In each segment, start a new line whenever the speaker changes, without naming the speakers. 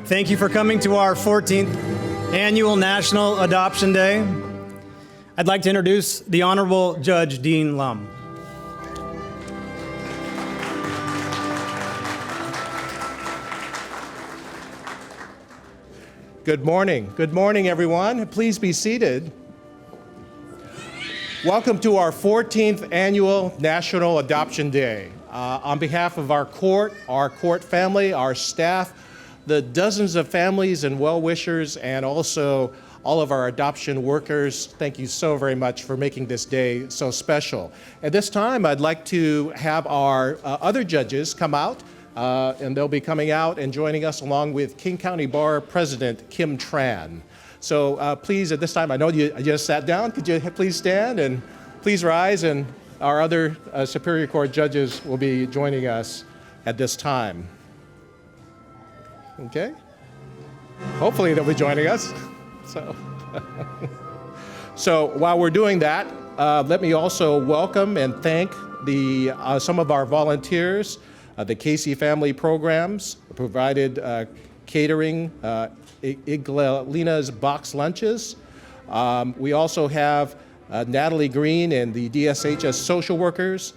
Thank you for coming to our 14th annual National Adoption Day. I'd like to introduce the Honorable Judge Dean Lum.
Good morning. Good morning, everyone. Please be seated. Welcome to our 14th annual National Adoption Day. On behalf of our court family, our staff, the dozens of families and well-wishers, and also all of our adoption workers, thank you so very much for making this day so special. At this time, I'd like to have our other judges come out, and they'll be coming out and joining us along with King County Bar President Kim Tran. So please, at this time, I know you just sat down. Could you please stand and please rise, and our other Superior Court judges will be joining us at this time. Okay? Hopefully they'll be joining us. So while we're doing that, let me also welcome and thank some of our volunteers. The Casey Family Programs provided catering, Iglalina's box lunches. We also have Natalie Green and the DSHS social workers,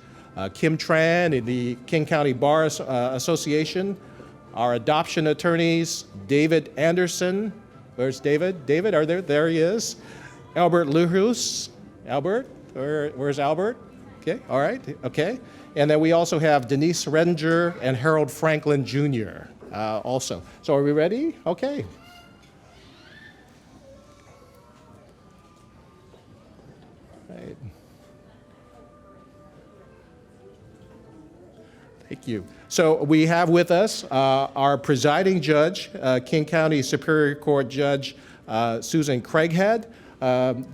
Kim Tran and the King County Bar Association, our adoption attorneys, David Anderson. Where's David? David, there he is. Albert Luhus. Albert, where's Albert? Okay, all right, okay. And then we also have Denise Redinger and Harold Franklin Jr. Also. So are we ready? Okay. Right. Thank you. So we have with us our presiding judge, King County Superior Court Judge Susan Craighead,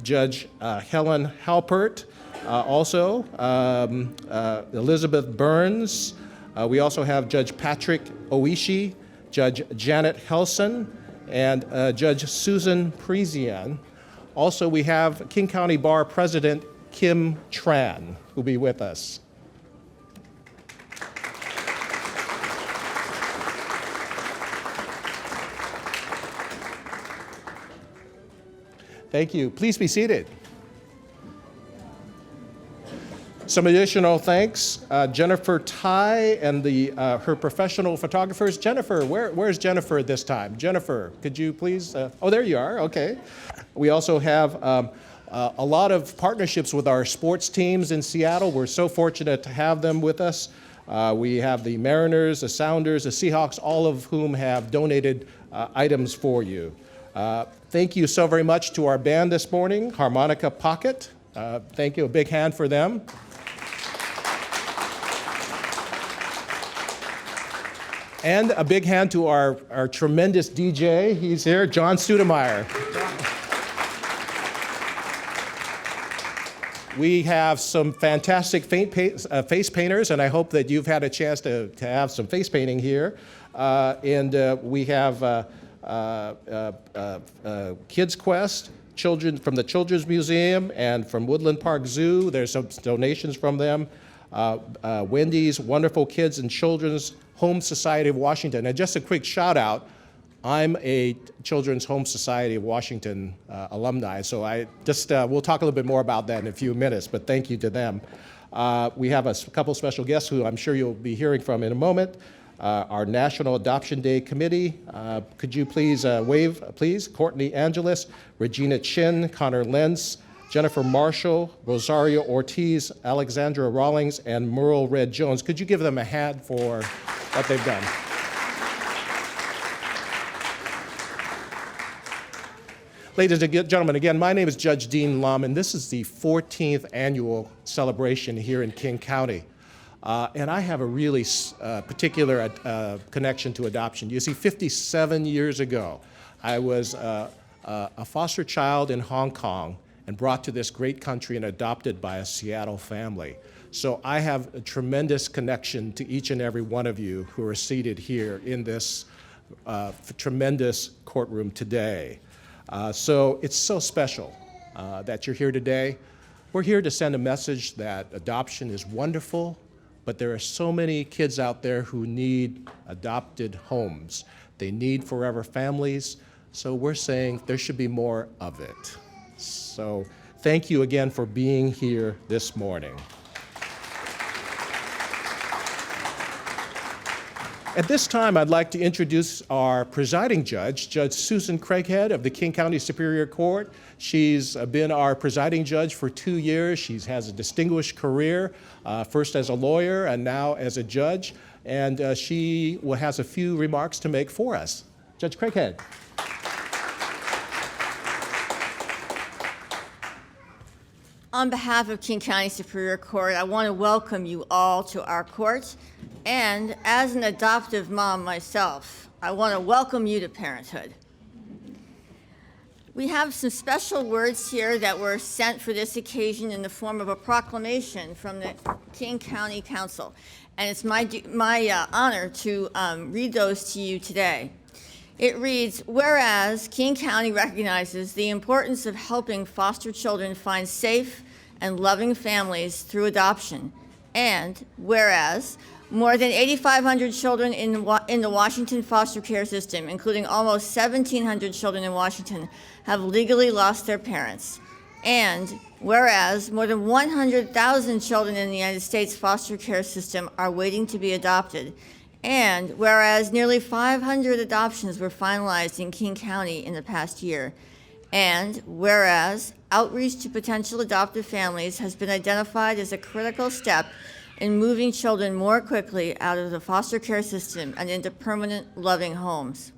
Judge Helen Halpert, also Elizabeth Burns. We also have Judge Patrick Oishi, Judge Janet Helson, and Judge Susan Parisian. Also, we have King County Bar President Kim Tran, who will be with us. Thank you. Please be seated. Some additional thanks. Jennifer Ty and her professional photographers. Jennifer, where's Jennifer at this time? Jennifer, could you please? Oh, there you are. Okay. We also have a lot of partnerships with our sports teams in Seattle. We're so fortunate to have them with us. We have the Mariners, the Sounders, the Seahawks, all of whom have donated items for you. Thank you so very much to our band this morning, Harmonica Pocket. Thank you, a big hand for them. And a big hand to our tremendous DJ. He's here, John Studemeyer. We have some fantastic face painters, and I hope that you've had a chance to have some face painting here. We have Kids Quest, children from the Children's Museum and from Woodland Park Zoo. There's some donations from them. Wendy's Wonderful Kids and Children's Home Society of Washington. And just a quick shout out, I'm a Children's Home Society of Washington alumni, so we'll talk a little bit more about that in a few minutes, but thank you to them. We have a couple special guests who I'm sure you'll be hearing from in a moment. Our National Adoption Day Committee. Could you please wave, please? Courtney Angeles, Regina Chin, Connor Lentz, Jennifer Marshall, Rosario Ortiz, Alexandra Rawlings, and Merle Red Jones. Could you give them a hand for what they've done? Ladies and gentlemen, again, my name is Judge Dean Lum, and this is the 14th annual celebration here in King County. And I have a really particular connection to adoption. You see, 57 years ago, I was a foster child in Hong Kong and brought to this great country and adopted by a Seattle family. So I have a tremendous connection to each and every one of you who are seated here in this tremendous courtroom today. So it's so special that you're here today. We're here to send a message that adoption is wonderful, but there are so many kids out there who need adopted homes. They need forever families. So we're saying there should be more of it. So thank you again for being here this morning. At this time, I'd like to introduce our presiding judge, Judge Susan Craighead of the King County Superior Court. She's been our presiding judge for 2 years. She has a distinguished career, first as a lawyer and now as a judge. And she has a few remarks to make for us. Judge Craighead.
On behalf of King County Superior Court, I want to welcome you all to our court. And as an adoptive mom myself, I want to welcome you to parenthood. We have some special words here that were sent for this occasion in the form of a proclamation from the King County Council. And it's my honor to read those to you today. It reads, whereas King County recognizes the importance of helping foster children find safe and loving families through adoption, and whereas more than 8,500 children in the Washington foster care system, including almost 1,700 children in Washington, have legally lost their parents, and whereas more than 100,000 children in the United States foster care system are waiting to be adopted, and whereas nearly 500 adoptions were finalized in King County in the past year, and whereas outreach to potential adoptive families has been identified as a critical step in moving children more quickly out of the foster care system and into permanent, loving homes.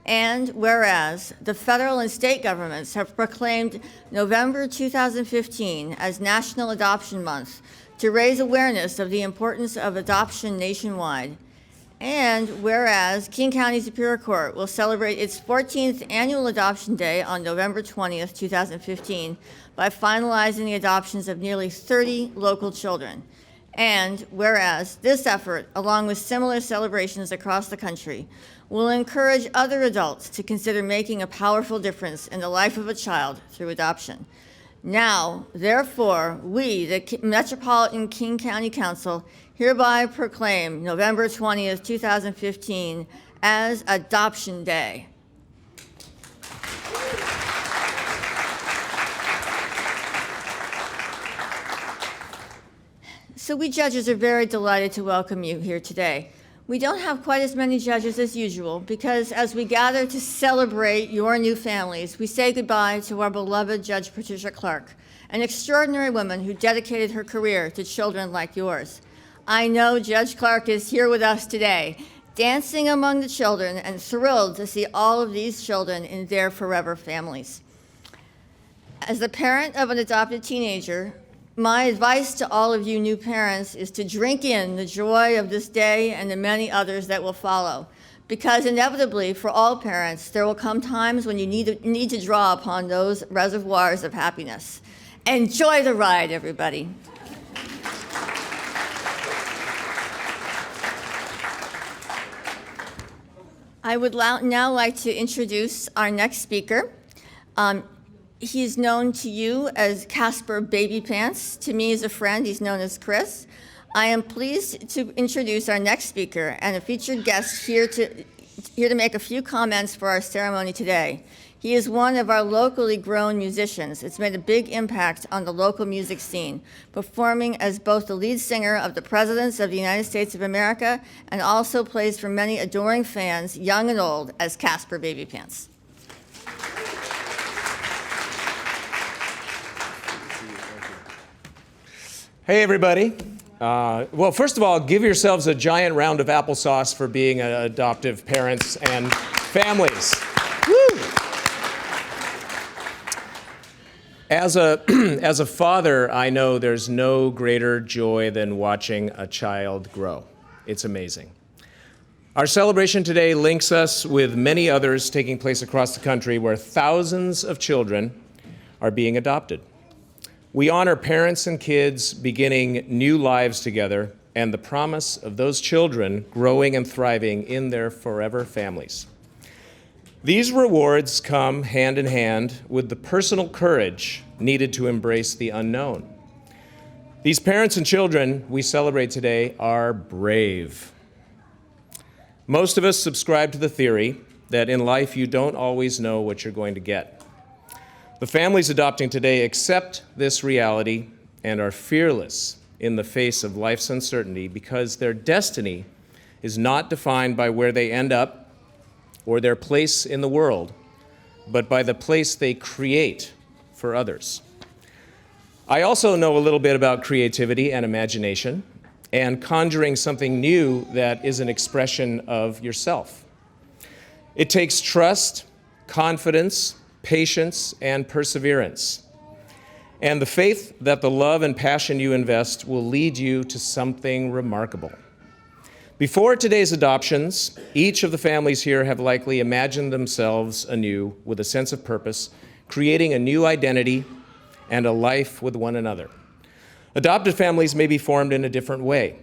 And whereas the federal and state governments have proclaimed November 2015 as National Adoption Month to raise awareness of the importance of adoption nationwide. And whereas King County Superior Court will celebrate its 14th annual Adoption Day on November 20th, 2015 by finalizing the adoptions of nearly 30 local children. And whereas this effort, along with similar celebrations across the country, will encourage other adults to consider making a powerful difference in the life of a child through adoption. Now, therefore, we, the Metropolitan King County Council, hereby proclaim November 20th, 2015 as Adoption Day. So we judges are very delighted to welcome you here today. We don't have quite as many judges as usual because as we gather to celebrate your new families, we say goodbye to our beloved Judge Patricia Clark, an extraordinary woman who dedicated her career to children like yours. I know Judge Clark is here with us today, dancing among the children and thrilled to see all of these children in their forever families. As the parent of an adopted teenager, my advice to all of you new parents is to drink in the joy of this day and the many others that will follow. Because inevitably, for all parents, there will come times when you need to draw upon those reservoirs of happiness. Enjoy the ride, everybody. I would now like to introduce our next speaker. He's known to you as Casper Baby Pants. To me, as a friend, he's known as Chris. I am pleased to introduce our next speaker and a featured guest here to make a few comments for our ceremony today. He is one of our locally grown musicians. It's made a big impact on the local music scene, performing as both the lead singer of the Presidents of the United States of America and also plays for many adoring fans, young and old, as Casper Baby Pants.
Hey, everybody. Well, first of all, give yourselves a giant round of applesauce for being adoptive parents and families. Woo! As a father, I know there's no greater joy than watching a child grow. It's amazing. Our celebration today links us with many others taking place across the country where thousands of children are being adopted. We honor parents and kids beginning new lives together and the promise of those children growing and thriving in their forever families. These rewards come hand in hand with the personal courage needed to embrace the unknown. These parents and children we celebrate today are brave. Most of us subscribe to the theory that in life you don't always know what you're going to get. The families adopting today accept this reality and are fearless in the face of life's uncertainty because their destiny is not defined by where they end up or their place in the world, but by the place they create for others. I also know a little bit about creativity and imagination and conjuring something new that is an expression of yourself. It takes trust, confidence, patience, and perseverance, and the faith that the love and passion you invest will lead you to something remarkable. Before today's adoptions, each of the families here have likely imagined themselves anew with a sense of purpose, creating a new identity and a life with one another. Adopted families may be formed in a different way.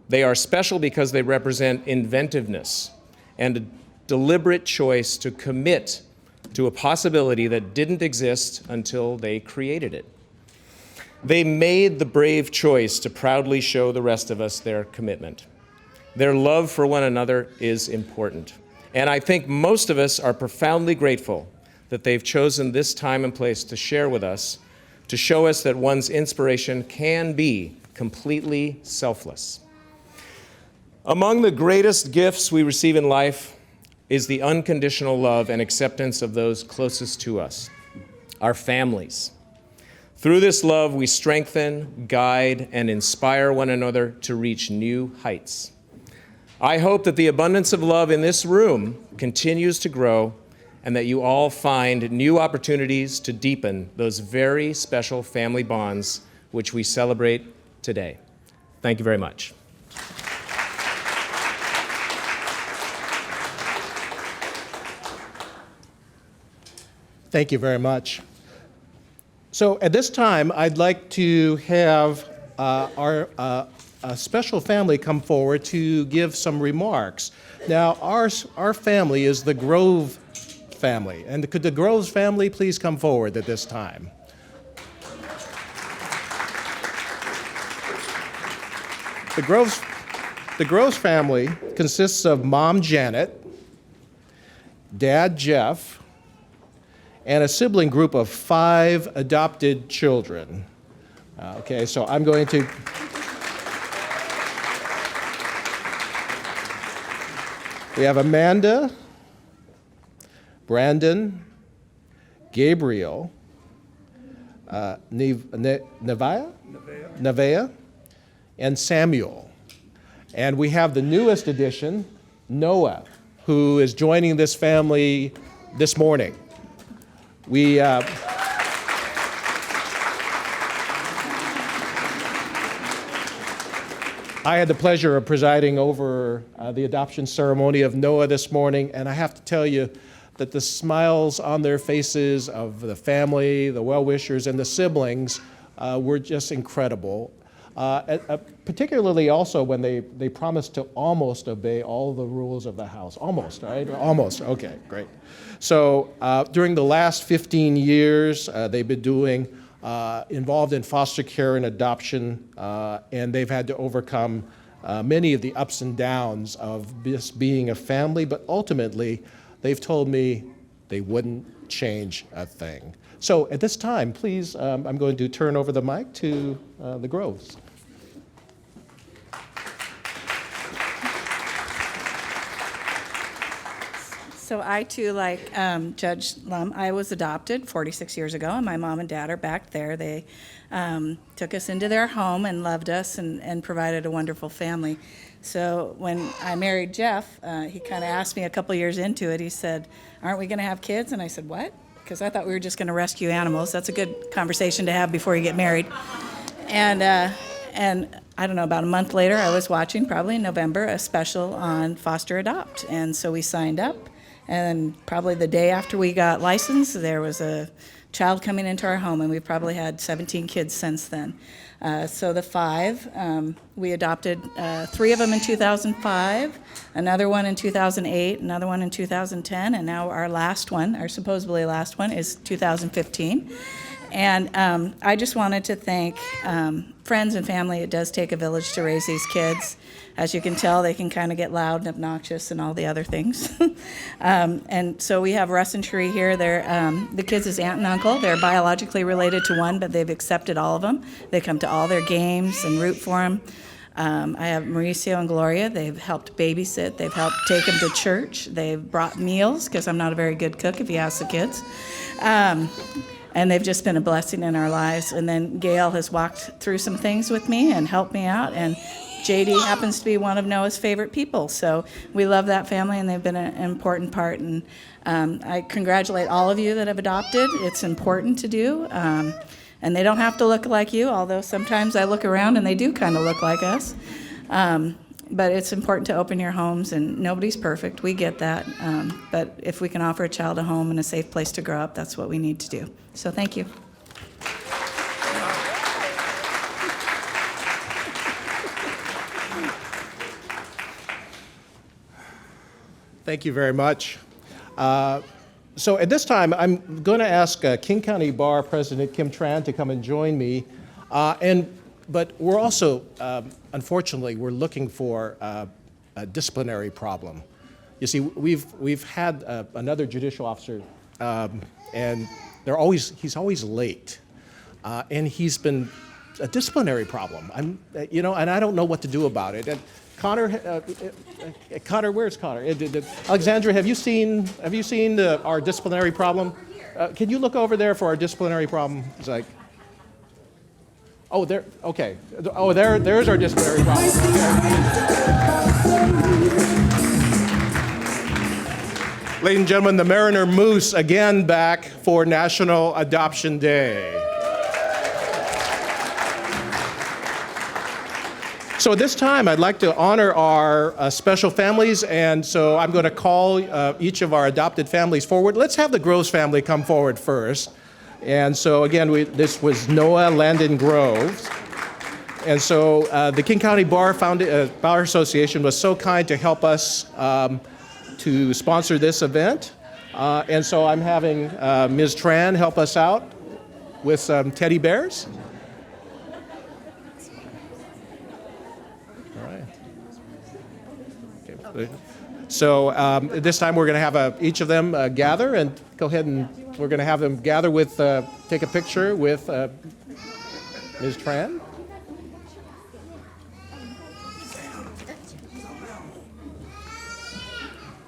They are special because they represent inventiveness and a deliberate choice to commit to a possibility that didn't exist until they created it. They made the brave choice to proudly show the rest of us their commitment. Their love for one another is important. And I think most of us are profoundly grateful that they've chosen this time and place to share with us, to show us that one's inspiration can be completely selfless. Among the greatest gifts we receive in life is the unconditional love and acceptance of those closest to us, our families. Through this love, we strengthen, guide, and inspire one another to reach new heights. I hope that the abundance of love in this room continues to grow and that you all find new opportunities to deepen those very special family bonds which we celebrate today. Thank you very much.
Thank you very much. So at this time, I'd like to have our special family come forward to give some remarks. Now, our family is the Grove family, and could the Groves family please come forward at this time? The Groves family consists of Mom Janet, Dad Jeff, and a sibling group of 5 adopted children. Okay, so I'm going to... We have Amanda, Brandon, Gabriel, Nevaeh, and Samuel. And we have the newest addition, Noah, who is joining this family this morning. I had the pleasure of presiding over the adoption ceremony of Noah this morning, and I have to tell you that the smiles on their faces of the family, the well-wishers, and the siblings were just incredible. Particularly also when they promised to almost obey all the rules of the house. Almost, right? Almost, okay, great. So during the last 15 years, they've been involved in foster care and adoption, and they've had to overcome many of the ups and downs of this being a family, but ultimately, they've told me they wouldn't change a thing. So at this time, please, I'm going to turn over the mic to the Groves.
So I too, like Judge Lum, I was adopted 46 years ago, and my mom and dad are back there. They took us into their home and loved us and provided a wonderful family. So when I married Jeff, he kind of asked me a couple years into it, he said, "Aren't we going to have kids?" And I said, "What?" Because I thought we were just going to rescue animals. That's a good conversation to have before you get married. And I don't know, about a month later, I was watching, probably in November, a special on foster adopt. And so we signed up. And probably the day after we got licensed, there was a child coming into our home, and we've probably had 17 kids since then. So the 5, we adopted 3 of them in 2005, another one in 2008, another one in 2010, and now our last one, our supposedly last one, is 2015. And I just wanted to thank friends and family. It does take a village to raise these kids. As you can tell, they can kind of get loud and obnoxious and all the other things. And so we have Russ and Cherie here. They're the kids' aunt and uncle. They're biologically related to one, but they've accepted all of them. They come to all their games and root for them. I have Mauricio and Gloria. They've helped babysit. They've helped take them to church. They've brought meals, because I'm not a very good cook, if you ask the kids. And they've just been a blessing in our lives. And then Gail has walked through some things with me and helped me out. And JD happens to be one of Noah's favorite people. So we love that family, and they've been an important part. And I congratulate all of you that have adopted. It's important to do. And they don't have to look like you, although sometimes I look around and they do kind of look like us. But it's important to open your homes, and nobody's perfect. We get that. But if we can offer a child a home and a safe place to grow up, that's what we need to do. So thank you.
Thank you very much. So at this time, I'm going to ask King County Bar President Kim Trent to come and join me. But we're also, unfortunately, we're looking for a disciplinary problem. You see, we've had another judicial officer, and he's always late, and he's been a disciplinary problem. And I don't know what to do about it. And Connor, where's Connor? Alexandra, have you seen our disciplinary problem? Can you look over there for our disciplinary problem? It's like, oh, there. Okay. Oh, there's our disciplinary problem. Ladies and gentlemen, the Mariner Moose again back for National Adoption Day. So at this time, I'd like to honor our special families, and so I'm going to call each of our adopted families forward. Let's have the Groves family come forward first. And so again, this was Noah Landon Groves. And so the King County Bar Association was so kind to help us to sponsor this event. And so I'm having Ms. Tran help us out with some teddy bears. So this time we're going to have each of them gather, and go ahead, and we're going to have them gather with, take a picture with Ms. Tran.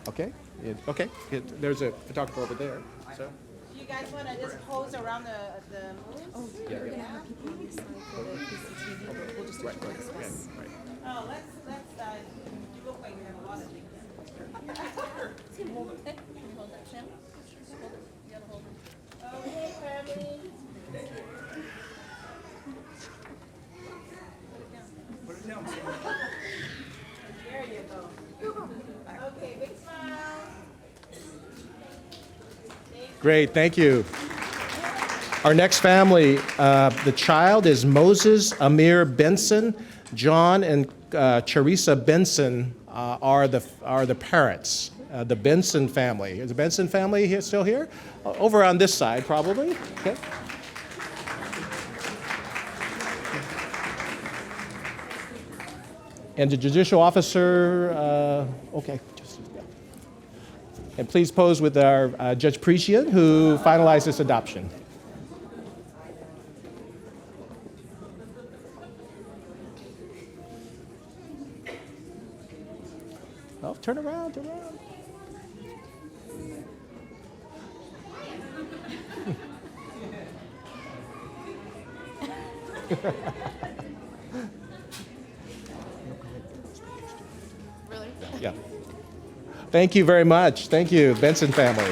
Okay. Okay. There's a photographer over there. So.
Do you guys want to just pose around the moon?
Oh, yeah, we're going to have people on this side for the PCTV, but we'll just do it like this.
Oh, let's you look like you have a lot of things.
Hold it. Hold that, Sam. Hold it. You gotta hold it.
Oh, hey, family.
Put it down.
There you go. Okay, big smile.
Great, thank you. Our next family, the child is Moses Amir Benson. John and Charissa Benson are the parents. The Benson family. Is the Benson family still here? Over on this side, probably. Okay. And the judicial officer, okay. And please pose with our Judge Precian, who finalized this adoption. Oh, turn around, turn around.
Really?
Yeah. Thank you very much. Thank you, Benson family.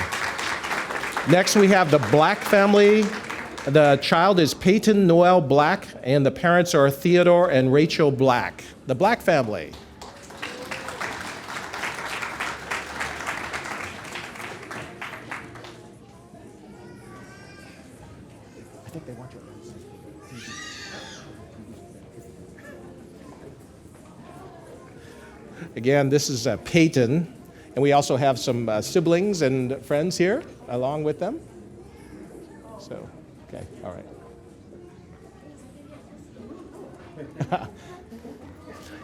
Next, we have the Black family. The child is Peyton Noel Black, and the parents are Theodore and Rachel Black. The Black family. I think they want you. Again, this is Peyton, and we also have some siblings and friends here along with them. So, Okay, all right.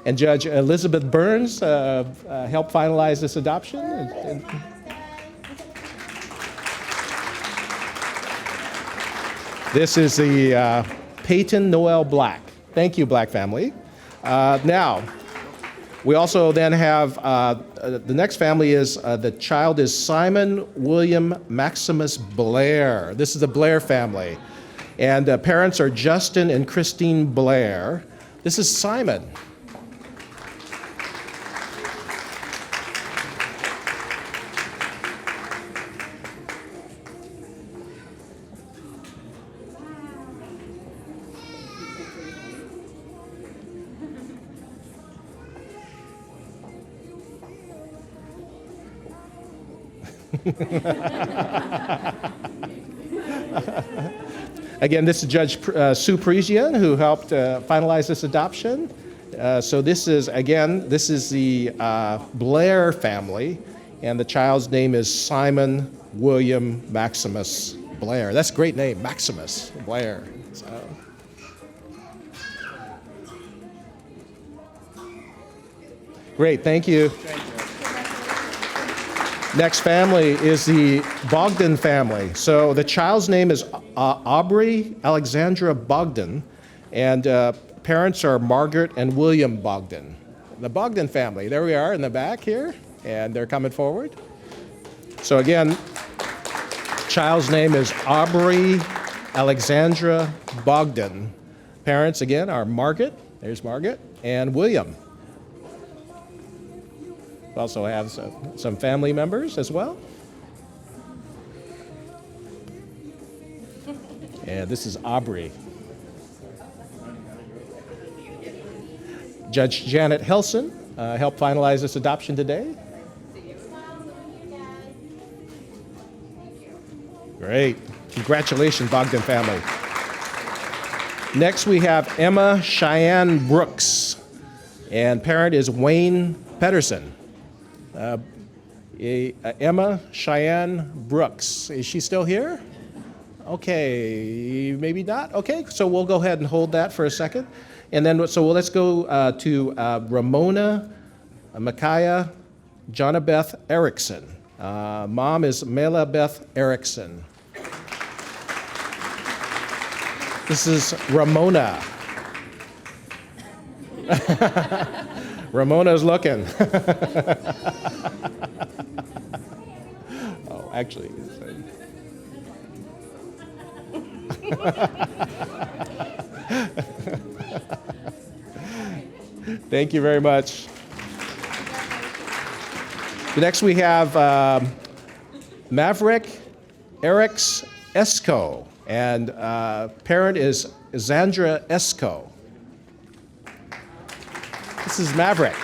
And Judge Elizabeth Burns helped finalize this adoption. This is the Peyton Noel Black. Thank you, Black family. Now, we also then have the next family is the child is Simon William Maximus Blair. This is the Blair family. And parents are Justin and Christine Blair. This is Simon. Again, this is Judge Sue Parisian who helped finalize this adoption. So this is the Blair family, and the child's name is Simon William Maximus Blair. That's a great name, Maximus Blair. So. Great, thank you. Next family is the Bogdan family. So the child's name is Aubrey Alexandra Bogdan, and parents are Margaret and William Bogdan. The Bogdan family, there we are in the back here, and they're coming forward. So again, child's name is Aubrey Alexandra Bogdan. Parents, again, are Margaret, there's Margaret, and William. We also have some family members as well. And this is Aubrey. Judge Janet Helson helped finalize this adoption today. Great. Congratulations, Bogdan family. Next, we have Emma Cheyenne Brooks, and parent is Wayne Pedersen. Emma Cheyenne Brooks. Is she still here? Okay, maybe not. Okay, so we'll go ahead and hold that for a second. And then, let's go to Ramona Micaiah Jonabeth Erickson. Mom is Mela Beth Erickson. This is Ramona. Ramona's looking. Oh, actually. Thank you very much. Next we have Maverick Eriks Esco, and parent is Zandra Esco. This is Maverick.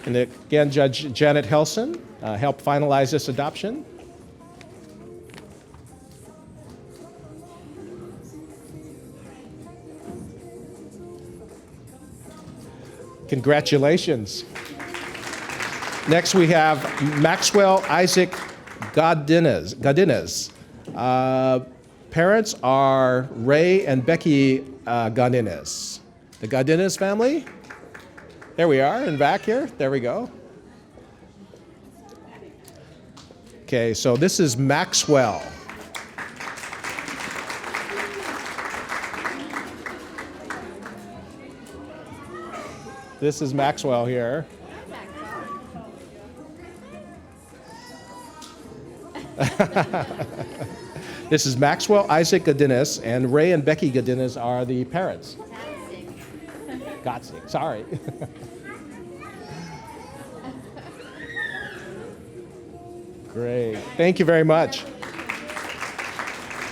And again, Judge Janet Helson helped finalize this adoption. Congratulations. Next we have Maxwell Isaac Godinez. Parents are Ray and Becky Godinez. The Godinez family. There we are in back here. There we go. Okay, so this is Maxwell. This is Maxwell here. This is Maxwell Isaac Godinez, and Ray and Becky Godinez are the parents. Gotzik, sorry. Great, thank you very much.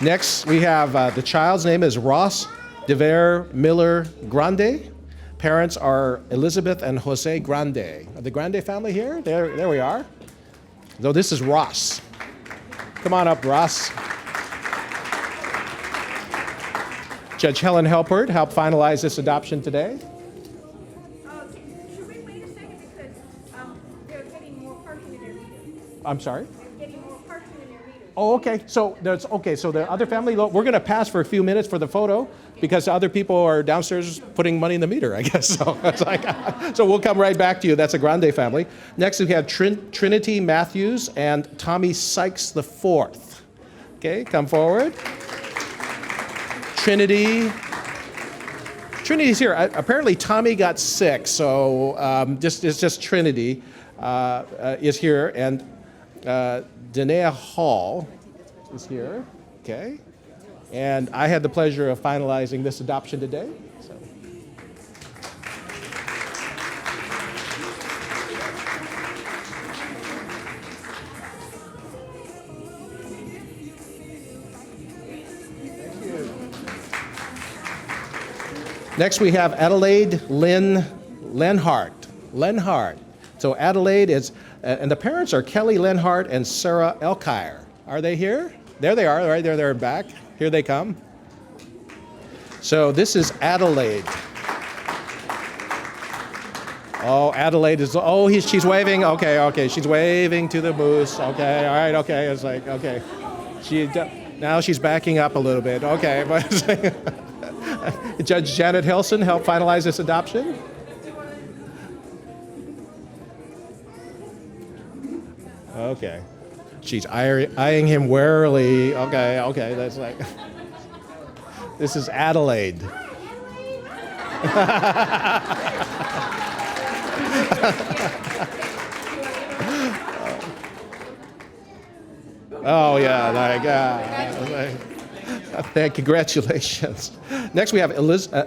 Next, we have the child's name is Ross DeVere Miller Grande. Parents are Elizabeth and Jose Grande. Are the Grande family here? There we are. So this is Ross. Come on up, Ross. Judge Helen Helpert helped finalize this adoption today.
Should we wait a second because they're getting more parking in their meters?
I'm sorry?
They're getting more parking in their meters.
Oh, okay. So So the other family, we're going to pass for a few minutes for the photo because other people are downstairs putting money in the meter, I guess. So it's like, so we'll come right back to you. That's a Grande family. Next we have Trinity Matthews and Tommy Sykes the fourth. Okay, come forward. Trinity's here. Apparently Tommy got sick, so it's just Trinity is here, and Danae Hall is here. Okay, and I had the pleasure of finalizing this adoption today. So. Next, we have Adelaide Lenhart. So Adelaide is, and the parents are Kelly Lenhart and Sarah Elkire. Are they here? There they are, right there, they're back. Here they come. So this is Adelaide. Oh, Adelaide is, she's waving. Okay, she's waving to the moose. Okay, all right, okay. It's like, okay. Now she's backing up a little bit. Okay, but Judge Janet Hilson helped finalize this adoption. Okay. She's eyeing him warily. Okay, that's like, this is Adelaide. Oh, yeah, congratulations. Next, we have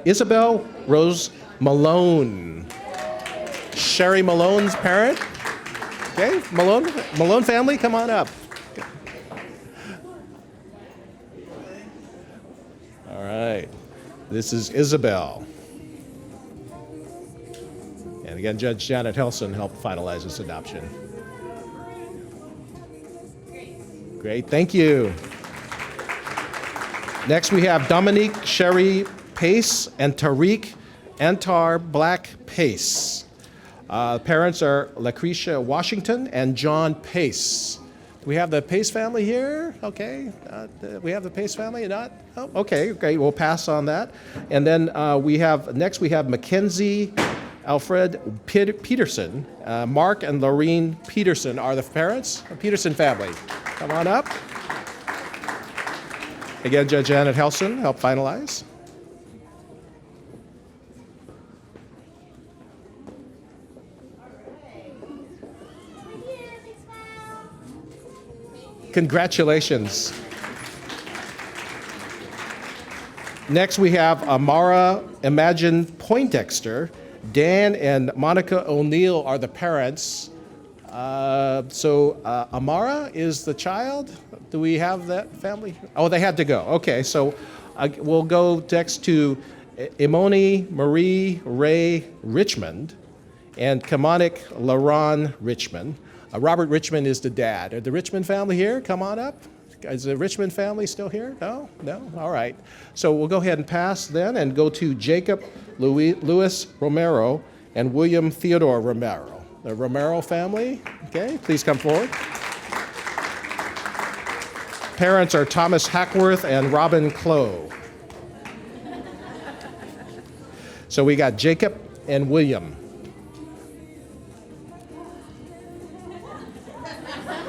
Isabel Rose Malone. Sherry Malone's parent. Okay, Malone family, come on up. All right, this is Isabel. And again, Judge Janet Hilson helped finalize this adoption. Great, thank you. Next, we have Dominique Sherry Pace and Tariq Antar Black Pace. Parents are Lucretia Washington and John Pace. Do we have the Pace family here? Okay. We have the Pace family? Not? Oh, okay, great. We'll pass on that. And then next we have Mackenzie Alfred Peterson. Mark and Lorene Peterson are the parents. The Peterson family. Come on up. Again, Judge Janet Helson helped finalize. Congratulations. Next, we have Amara Imagine Poindexter. Dan and Monica O'Neill are the parents. Amara is the child. Do we have that family? Oh, they had to go. Okay, so we'll go next to Imoni Marie Ray Richmond and Kamonik Laron Richmond. Robert Richmond is the dad. Are the Richmond family here? Come on up. Is the Richmond family still here? No? All right. So we'll go ahead and pass then and go to Jacob Louis Romero and William Theodore Romero. The Romero family, okay, please come forward. Parents are Thomas Hackworth and Robin Clough. So we got Jacob and William.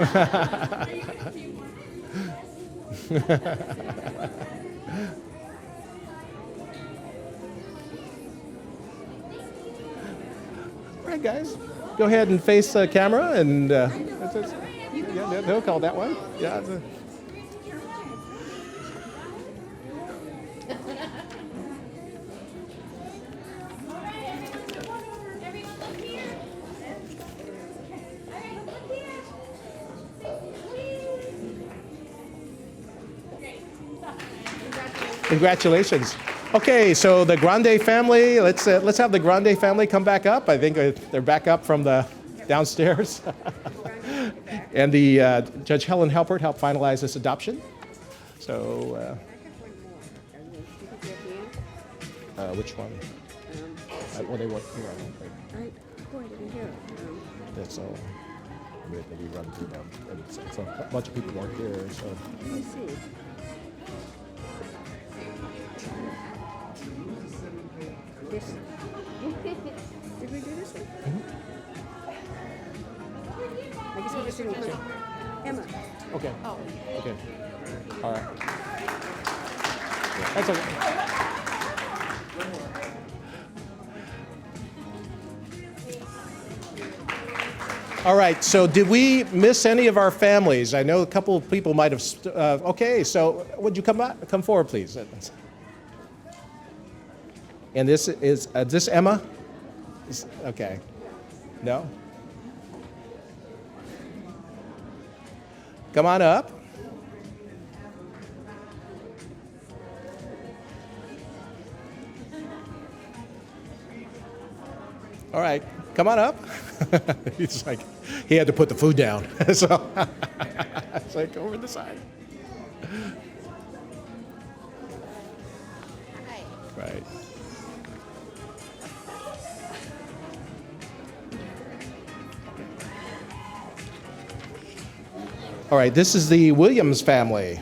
All right, guys, go ahead and face the camera, and they'll call that one. Yeah. Congratulations. Okay, so the Grande family, let's have the Grande family come back up. I think they're back up from the downstairs. And the Judge Helen Halpert helped finalize this adoption. So, which one? Well, they weren't here, I don't think. That's all. document that we run through them. And it's a bunch of people weren't here, so.
Let me see. This. Did we do this one? I guess we're just doing picture. Emma.
Okay. Oh. Okay. All right. That's okay. All right, so did we miss any of our families? I know a couple of people might have, okay, so would you come forward, please? And this is this Emma? Okay. No? Come on up. All right, come on up. He's like, he had to put the food down. So it's like over the side. Right. All right, this is the Williams family.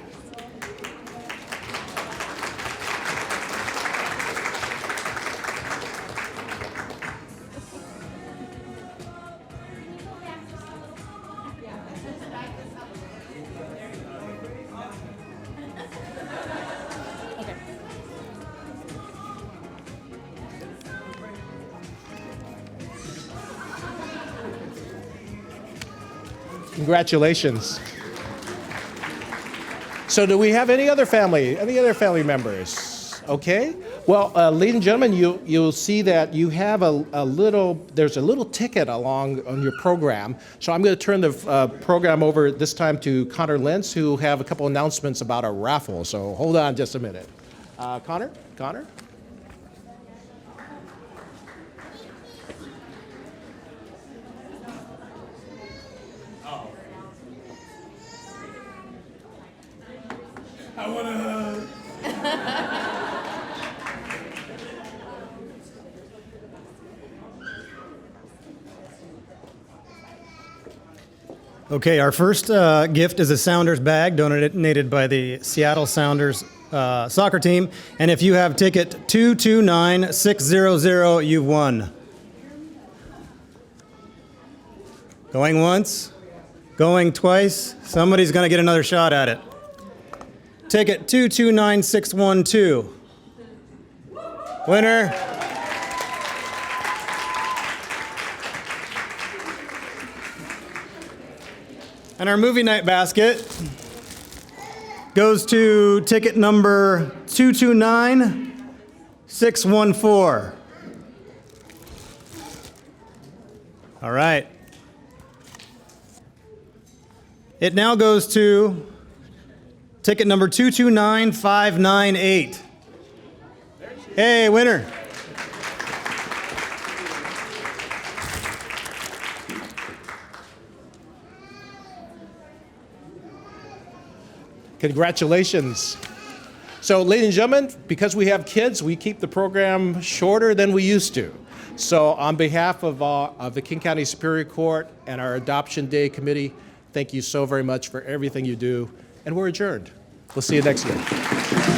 Congratulations. So do we have any other family members? Okay. Well, ladies and gentlemen, you'll see that you have there's a little ticket along on your program. So I'm going to turn the program over this time to Connor Lentz, who have a couple announcements about our raffle. So hold on just a minute. Connor?
I want to hug.
Okay, our first gift is a Sounders bag donated by the Seattle Sounders soccer team. And if you have ticket 229600, you've won. Going once, going twice, somebody's going to get another shot at it. Ticket 229612. Winner. And our movie night basket goes to ticket number 229614. All right. It now goes to ticket number 229598. Hey, winner.
Congratulations. So, ladies and gentlemen, because we have kids, we keep the program shorter than we used to. So, on behalf of the King County Superior Court and our Adoption Day Committee, thank you so very much for everything you do, and we're adjourned. We'll see you next year.